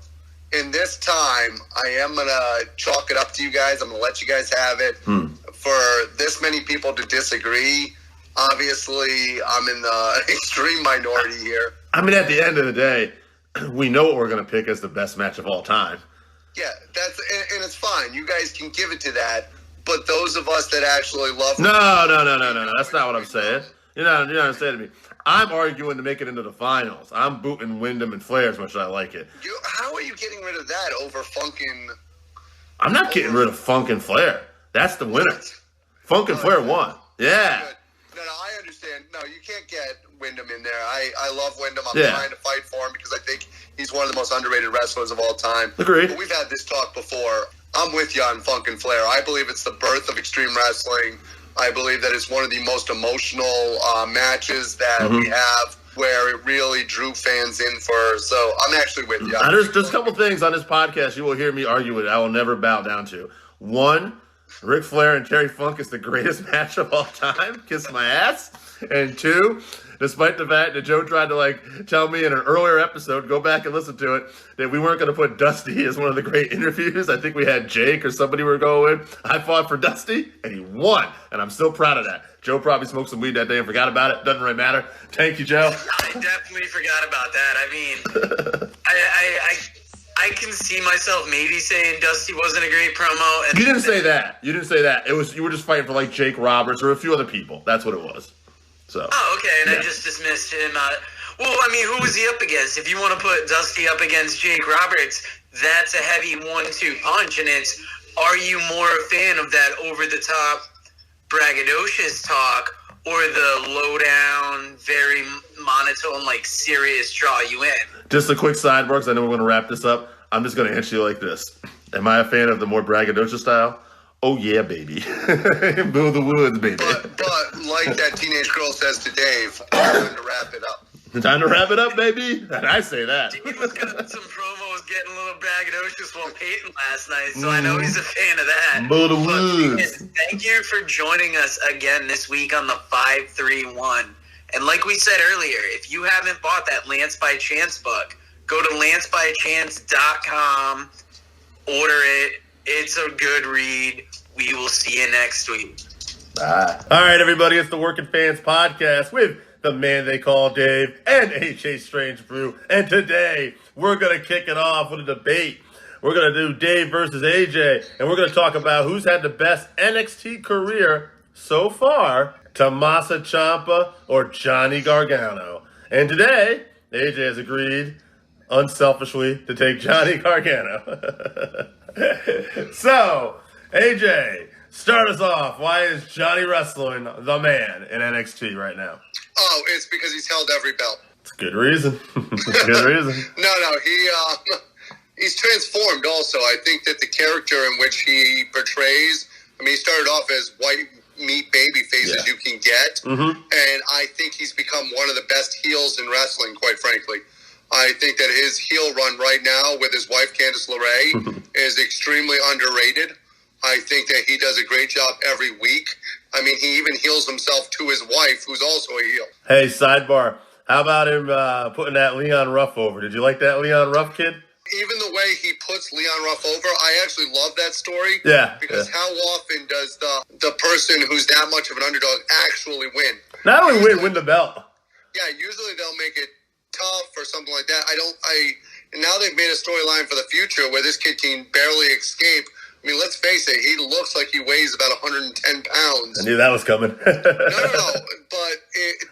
Speaker 3: in this time, I am going to chalk it up to you guys. I'm going to let you guys have it. For this many people to disagree, obviously, I'm in the extreme minority here.
Speaker 5: I mean, at the end of the day, we know what we're going to pick as the best match of all time.
Speaker 3: Yeah, and it's fine. You guys can give it to that. But those of us that actually love...
Speaker 5: No. That's not what I'm saying. You're not understanding me. I'm arguing to make it into the finals. I'm booting Wyndham and Flair as much as I like it.
Speaker 3: How are you getting rid of that over Funkin'?
Speaker 5: I'm not getting rid of Funk and Flair. That's the winner. Funk and Flair won. Yeah.
Speaker 3: No, I understand. No, you can't get Wyndham in there. I love Wyndham. I'm
Speaker 5: Yeah.
Speaker 3: trying to fight for him because I think he's one of the most underrated wrestlers of all time.
Speaker 5: Agreed.
Speaker 3: But we've had this talk before. I'm with you on Funk and Flair. I believe it's the birth of Extreme Wrestling. I believe that it's one of the most emotional matches that we have, where it really drew fans in for. So I'm actually with you.
Speaker 5: Now, there's a couple things on this podcast you will hear me argue with. I will never bow down to. One, Ric Flair and Terry Funk is the greatest match of all time. Kiss my ass. And two, despite the fact that Joe tried to tell me in an earlier episode, go back and listen to it, that we weren't going to put Dusty as one of the great interviews. I think we had Jake or somebody we were going with. I fought for Dusty, and he won. And I'm still proud of that. Joe probably smoked some weed that day and forgot about it. Doesn't really matter. Thank you, Joe.
Speaker 6: I definitely forgot about that. I mean, I can see myself maybe saying Dusty wasn't a great promo. And
Speaker 5: You didn't say that. You were just fighting for Jake Roberts or a few other people. That's what it was. So.
Speaker 6: Oh, okay, and
Speaker 5: Yeah.
Speaker 6: I just dismissed him. Well, I mean, who was he up against? If you want to put Dusty up against Jake Roberts, that's a heavy 1-2 punch, and it's, are you more a fan of that over-the-top braggadocious talk or the low-down, very monotone, serious draw you in?
Speaker 5: Just a quick sidebar, because I know we're going to wrap this up. I'm just going to answer you like this. Am I a fan of the more braggadocious style? Oh, yeah, baby. Boo the woods, baby.
Speaker 3: But like that teenage girl says to Dave, time to wrap it up.
Speaker 5: Time to wrap it up, baby. And I say that.
Speaker 6: He was cutting some promos, getting a little braggadocious while Peyton last night, so I know he's a fan of that.
Speaker 5: Boo the
Speaker 6: But,
Speaker 5: woods.
Speaker 6: thank you for joining us again this week on the 531. And like we said earlier, if you haven't bought that Lance by Chance book, go to lancebychance.com, order it. It's a good read. We will see you next week.
Speaker 5: Bye. All right, everybody. It's the Working Fans Podcast with the man they call Dave and AJ Strange Brew. And today, we're going to kick it off with a debate. We're going to do Dave versus AJ, and we're going to talk about who's had the best NXT career so far, Tommaso Ciampa or Johnny Gargano. And today, AJ has agreed, unselfishly, to take Johnny Gargano. So, AJ, start us off. Why is Johnny Wrestling the man in NXT right now?
Speaker 3: Oh, it's because he's held every belt.
Speaker 5: It's a good reason. It's a good reason.
Speaker 3: No, he's transformed also. I think that the character in which he portrays, he started off as white meat baby face as you can get. And I think he's become one of the best heels in wrestling, quite frankly. I think that his heel run right now with his wife, Candice LeRae, is extremely underrated. I think that he does a great job every week. He even heals himself to his wife, who's also a heel.
Speaker 5: Hey, sidebar. How about him putting that Leon Ruff over? Did you like that Leon Ruff kid?
Speaker 3: Even the way he puts Leon Ruff over, I actually love that story.
Speaker 5: Yeah.
Speaker 3: Because how often does the person who's that much of an underdog actually win?
Speaker 5: Not only win the belt.
Speaker 3: Yeah, usually they'll make it tough or something like that. And now they've made a storyline for the future where this kid can barely escape. Let's face it, he looks like he weighs about 110 pounds.
Speaker 5: I knew that was coming.
Speaker 3: No. But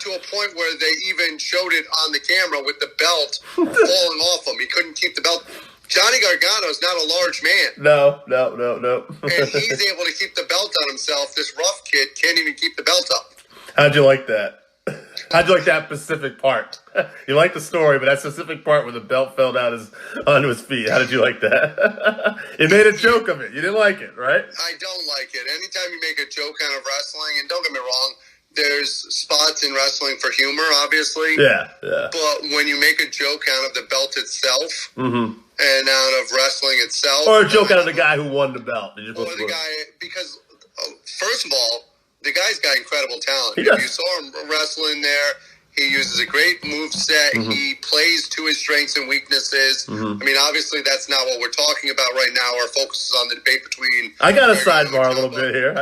Speaker 3: to a point where they even showed it on the camera with the belt falling off him. He couldn't keep the belt. Johnny Gargano's not a large man.
Speaker 5: No.
Speaker 3: And he's able to keep the belt on himself. This rough kid can't even keep the belt up.
Speaker 5: How'd you like that? How'd you like that specific part? You like the story, but that specific part where the belt fell down onto his feet. How did you like that? You made a joke of it. You didn't like it, right?
Speaker 3: I don't like it. Anytime you make a joke out of wrestling, and don't get me wrong, there's spots in wrestling for humor, obviously.
Speaker 5: Yeah.
Speaker 3: But when you make a joke out of the belt itself and out of wrestling itself,
Speaker 5: Or a joke out of the guy who won the belt. Did you
Speaker 3: or the guy, because first of all, the guy's got incredible talent.
Speaker 5: He
Speaker 3: If
Speaker 5: does.
Speaker 3: you saw him wrestling there, he uses a great move set. He plays to his strengths and weaknesses. Obviously, that's not what we're talking about right now. Our focus is on the debate between...
Speaker 5: I got a
Speaker 3: Gargano
Speaker 5: sidebar a
Speaker 3: and
Speaker 5: little
Speaker 3: Ciampa.
Speaker 5: bit here.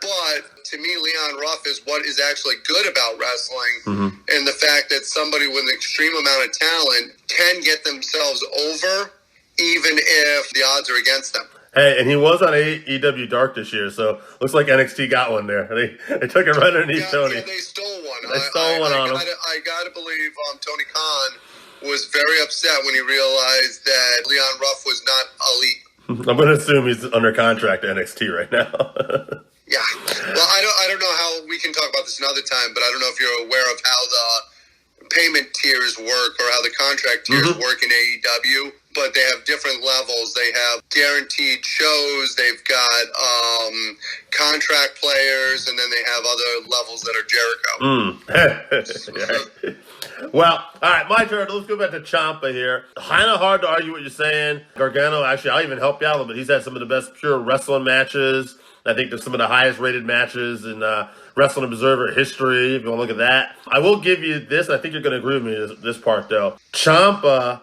Speaker 3: But to me, Leon Ruff is what is actually good about wrestling, and the fact that somebody with an extreme amount of talent can get themselves over, even if the odds are against them.
Speaker 5: Hey, and he was on AEW Dark this year, so looks like NXT got one there. They took it right underneath Tony.
Speaker 3: Yeah, they stole one.
Speaker 5: They stole one on him.
Speaker 3: I gotta believe Tony Khan was very upset when he realized that Leon Ruff was not elite.
Speaker 5: I'm going to assume he's under contract to NXT right now.
Speaker 3: Yeah. Well, I don't know how we can talk about this another time, but I don't know if you're aware of how the payment tiers work or how the contract tiers work in AEW. But they have different levels. They have guaranteed shows. They've got contract players, and then they have other levels that are Jericho.
Speaker 5: Well, all right, my turn. Let's go back to Ciampa here. Kind of hard to argue what you're saying. Gargano, actually, I'll even help you out a little bit. He's had some of the best pure wrestling matches. I think there's some of the highest rated matches in Wrestling Observer history, if you want to look at that. I will give you this. I think you're going to agree with me this part, though. Ciampa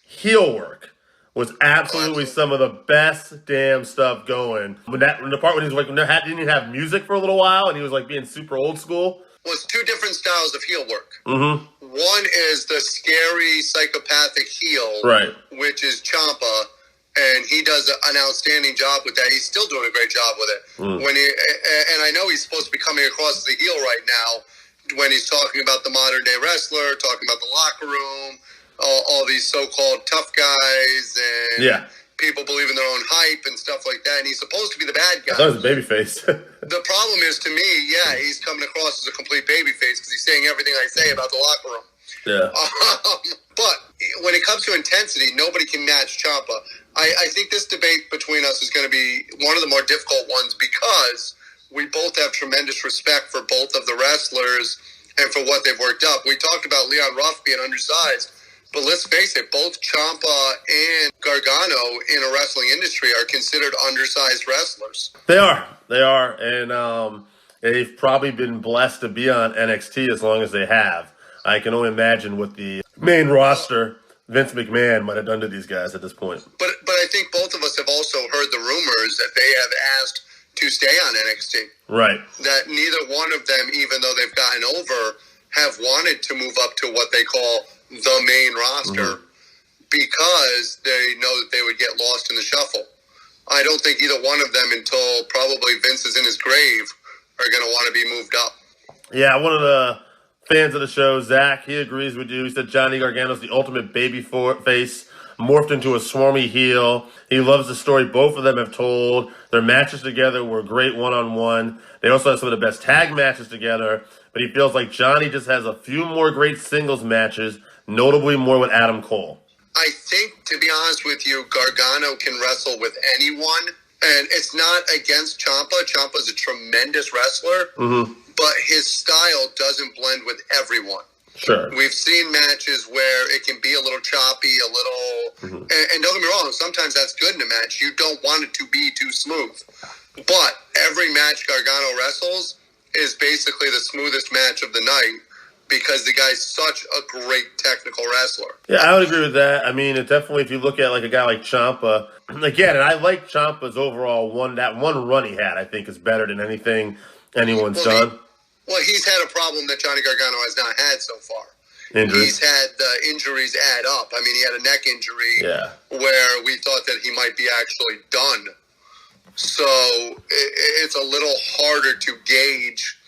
Speaker 5: heel work was absolutely some of the best damn stuff going. When the part when he was like, didn't even have music for a little while, and he was like being super old school.
Speaker 3: Well, it's two different styles of heel work.
Speaker 5: Mm-hmm.
Speaker 3: One is the scary psychopathic heel,
Speaker 5: right,
Speaker 3: which is Ciampa, and he does an outstanding job with that. He's still doing a great job with it. And I know he's supposed to be coming across as a heel right now when he's talking about the modern day wrestler, talking about the locker room. All these so-called tough guys and people believe in their own hype and stuff like that. And he's supposed to be the bad guy.
Speaker 5: That was a babyface.
Speaker 3: The problem is, to me, he's coming across as a complete babyface because he's saying everything I say about the locker room.
Speaker 5: Yeah.
Speaker 3: But when it comes to intensity, nobody can match Ciampa. I think this debate between us is going to be one of the more difficult ones because we both have tremendous respect for both of the wrestlers and for what they've worked up. We talked about Leon Ruff being undersized. But let's face it, both Ciampa and Gargano in a wrestling industry are considered undersized wrestlers.
Speaker 5: They are. And they've probably been blessed to be on NXT as long as they have. I can only imagine what the main roster, Vince McMahon, might have done to these guys at this point.
Speaker 3: But I think both of us have also heard the rumors that they have asked to stay on NXT.
Speaker 5: Right.
Speaker 3: That neither one of them, even though they've gotten over, have wanted to move up to what they call the main roster because they know that they would get lost in the shuffle. I don't think either one of them, until probably Vince is in his grave, are going to want to be moved up.
Speaker 5: Yeah, one of the fans of the show, Zach, he agrees with you. He said Johnny Gargano's the ultimate baby face, morphed into a swarmy heel. He loves the story both of them have told. Their matches together were great one-on-one. They also have some of the best tag matches together, but he feels like Johnny just has a few more great singles matches, notably more with Adam Cole.
Speaker 3: I think, to be honest with you, Gargano can wrestle with anyone, and it's not against Ciampa. Ciampa's a tremendous wrestler, but his style doesn't blend with everyone.
Speaker 5: Sure.
Speaker 3: We've seen matches where it can be a little choppy, a little... And don't get me wrong, sometimes that's good in a match. You don't want it to be too smooth. But every match Gargano wrestles is basically the smoothest match of the night because the guy's such a great technical wrestler.
Speaker 5: Yeah, I would agree with that. I mean, it definitely, if you look at like a guy like Ciampa, again, and I like Ciampa's overall that one run he had, I think, is better than anything anyone's done.
Speaker 3: He's had a problem that Johnny Gargano has not had so far.
Speaker 5: Injuries.
Speaker 3: He's had the injuries add up. I mean, he had a neck injury where we thought that he might be actually done. So it's a little harder to gauge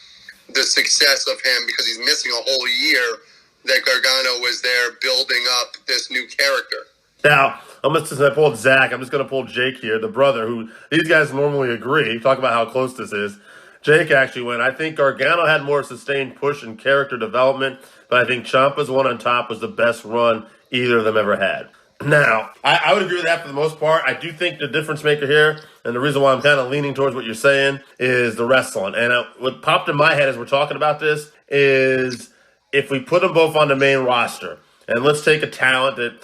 Speaker 3: the success of him because he's missing a whole year that Gargano was there building up this new character.
Speaker 5: Now, since I pulled Zach, I'm just going to pull Jake here, the brother, who these guys normally agree. Talk about how close this is. Jake actually went, I think Gargano had more sustained push and character development, but I think Ciampa's one on top was the best run either of them ever had. Now, I would agree with that for the most part. I do think the difference maker here, and the reason why I'm kind of leaning towards what you're saying, is the wrestling. And what popped in my head as we're talking about this is if we put them both on the main roster, and let's take a talent that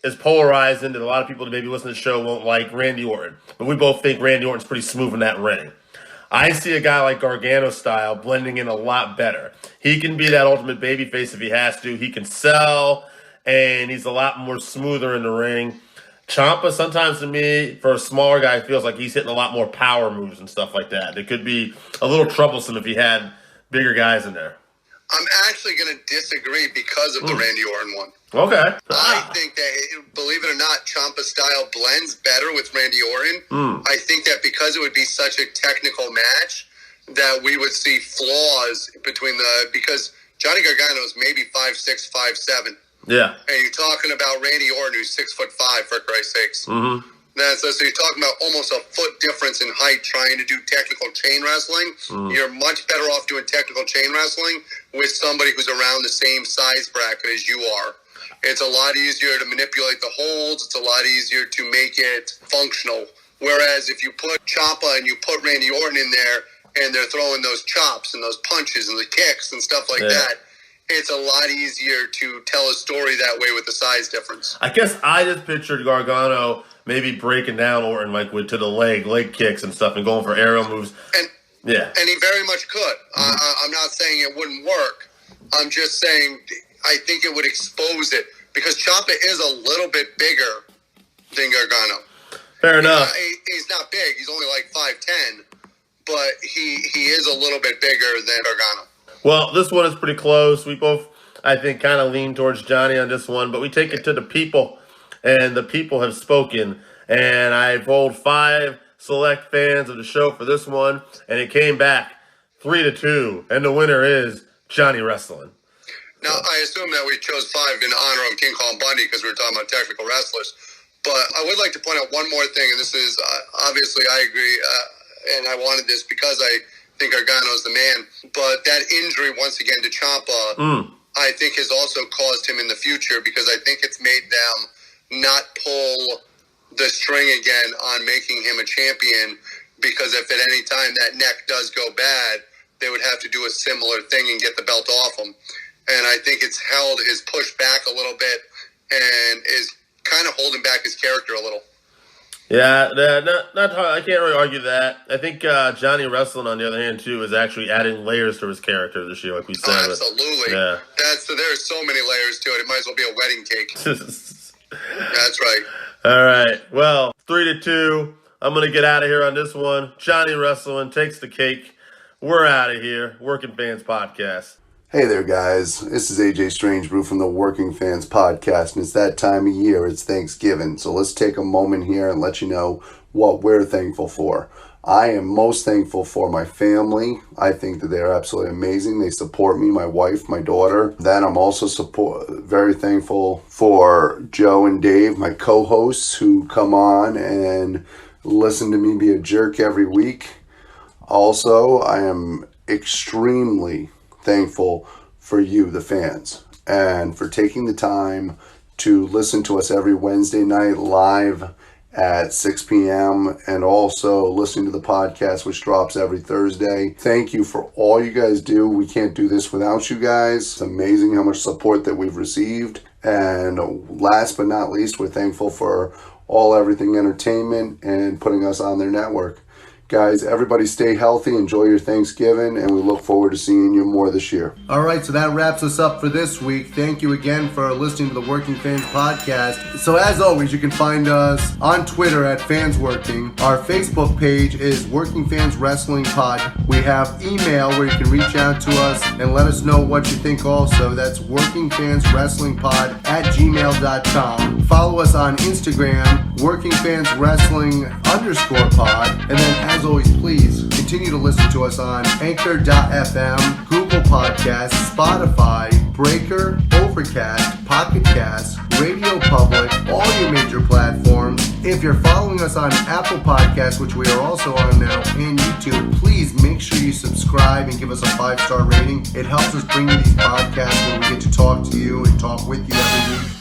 Speaker 5: is polarized and that a lot of people that maybe listen to the show won't like, Randy Orton. But we both think Randy Orton's pretty smooth in that ring. I see a guy like Gargano style blending in a lot better. He can be that ultimate babyface if he has to. He can sell, and he's a lot more smoother in the ring. Ciampa, sometimes to me, for a smaller guy, feels like he's hitting a lot more power moves and stuff like that. It could be a little troublesome if he had bigger guys in there.
Speaker 3: I'm actually going to disagree because of the Randy Orton one.
Speaker 5: Okay.
Speaker 3: I think that, believe it or not, Ciampa style blends better with Randy Orton. I think that because it would be such a technical match, that we would see flaws because Johnny Gargano is maybe 5'6", 5'7".
Speaker 5: Yeah.
Speaker 3: And you're talking about Randy Orton, who's 6'5", for Christ's sakes.
Speaker 5: Mm-hmm.
Speaker 3: So you're talking about almost a foot difference in height trying to do technical chain wrestling. You're much better off doing technical chain wrestling with somebody who's around the same size bracket as you are. It's a lot easier to manipulate the holds. It's a lot easier to make it functional. Whereas if you put Ciampa and you put Randy Orton in there and they're throwing those chops and those punches and the kicks and stuff like that, it's a lot easier to tell a story that way with the size difference.
Speaker 5: I guess I just pictured Gargano maybe breaking down Orton like to the leg kicks and stuff and going for aerial moves.
Speaker 3: And he very much could. I'm not saying it wouldn't work. I'm just saying I think it would expose it because Ciampa is a little bit bigger than Gargano.
Speaker 5: Fair enough.
Speaker 3: He's not big. He's only like 5'10", but he is a little bit bigger than Gargano.
Speaker 5: Well, this one is pretty close. We both, I think, kind of lean towards Johnny on this one, but we take it to the people, and the people have spoken. And I polled 5 select fans of the show for this one, and it came back 3-2, and the winner is Johnny Wrestling.
Speaker 3: Now, I assume that we chose 5 in honor of King Kong Bundy because we were talking about technical wrestlers. But I would like to point out one more thing, and this is, obviously, I agree, and I wanted this because I think Gargano's the man. But that injury, once again, to Ciampa, I think has also caused him in the future because I think it's made them not pull the string again on making him a champion because if at any time that neck does go bad, they would have to do a similar thing and get the belt off him. And I think it's held his push back a little bit and is kind of holding back his character a little.
Speaker 5: Yeah, I can't really argue that. I think Johnny Wrestling, on the other hand, too, is actually adding layers to his character this year, like we said.
Speaker 3: Oh, absolutely.
Speaker 5: Yeah.
Speaker 3: There's so many layers to it. It might as well be a wedding cake. That's right.
Speaker 5: All right. Well, 3-2. I'm going to get out of here on this one. Johnny Wrestling takes the cake. We're out of here. Working Fans Podcast.
Speaker 3: Hey there, guys. This is AJ Strangebrew from the Working Fans Podcast, and it's that time of year. It's Thanksgiving, so let's take a moment here and let you know what we're thankful for. I am most thankful for my family. I think that they're absolutely amazing. They support me, my wife, my daughter. Then I'm also very thankful for Joe and Dave, my co-hosts, who come on and listen to me be a jerk every week. Also, I am extremely thankful for you, the fans, and for taking the time to listen to us every Wednesday night live at 6 p.m. and also listening to the podcast, which drops every Thursday. Thank you for all you guys do. We can't do this without you guys. It's amazing how much support that we've received. And last but not least, we're thankful for All Everything Entertainment and putting us on their network. Guys, everybody stay healthy, enjoy your Thanksgiving, and we look forward to seeing you more this year. All right, so that wraps us up for this week. Thank you again for listening to the Working Fans Podcast. So as always, you can find us on Twitter at FansWorking. Our Facebook page is Working Fans Wrestling Pod. We have email where you can reach out to us and let us know what you think also. That's workingfanswrestlingpod@gmail.com. Follow us on Instagram, workingfanswrestling_pod, and then as always, please continue to listen to us on Anchor.fm, Google Podcasts, Spotify, Breaker, Overcast, Pocket Cast, Radio Public, all your major platforms. If you're following us on Apple Podcasts, which we are also on now, and YouTube, please make sure you subscribe and give us a 5-star rating. It helps us bring you these podcasts where we get to talk to you and talk with you every week.